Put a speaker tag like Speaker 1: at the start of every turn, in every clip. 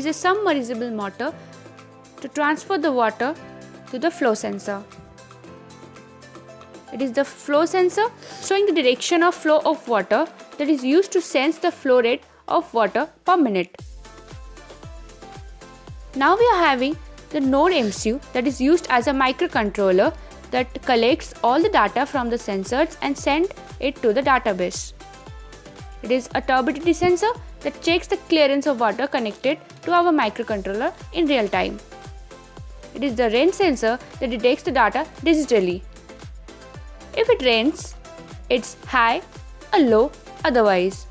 Speaker 1: is a submersible motor to transfer the water to the flow sensor. It is the flow sensor showing the direction of flow of water that is used to sense the flow rate of water per minute. Now we are having the Node MCU that is used as a microcontroller that collects all the data from the sensors and send it to the database. It is a turbidity sensor that checks the clearance of water connected to our microcontroller in real time. It is the rain sensor that detects the data digitally. If it rains, it's high or low otherwise.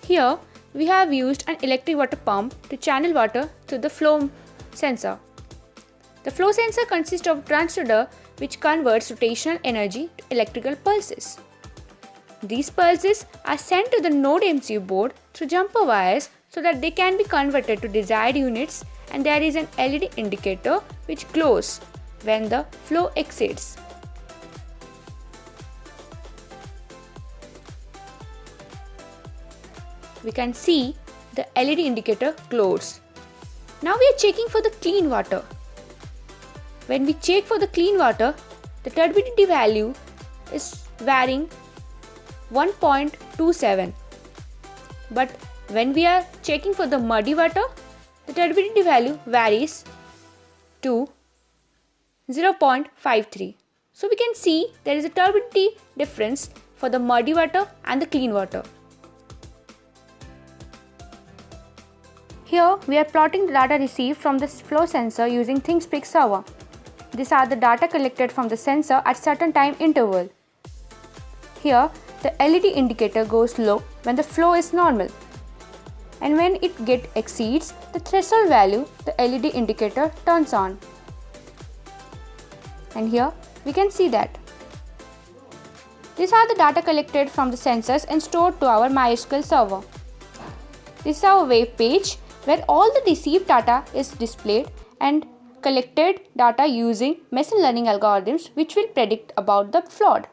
Speaker 1: Here, we have used an electric water pump to channel water to the flow sensor. The flow sensor consists of a transducer which converts rotational energy to electrical pulses. These pulses are sent to the Node MCU board through jumper wires so that they can be converted to desired units, and there is an LED indicator which glows when the flow exceeds. We can see the LED indicator glows. Now we are checking for the clean water. When we check for the clean water, the turbidity value is varying 1.27. But when we are checking for the muddy water, the turbidity value varies to 0.53. So we can see there is a turbidity difference for the muddy water and the clean water. Here we are plotting the data received from the flow sensor using ThingSpeak server. These are the data collected from the sensor at certain time interval. Here the LED indicator goes low when the flow is normal, and when it exceeds the threshold value, the LED indicator turns on. And here we can see that. These are the data collected from the sensors and stored to our MySQL server. This is our web page where all the received data is displayed and collected data using machine learning algorithms which will predict about the flood.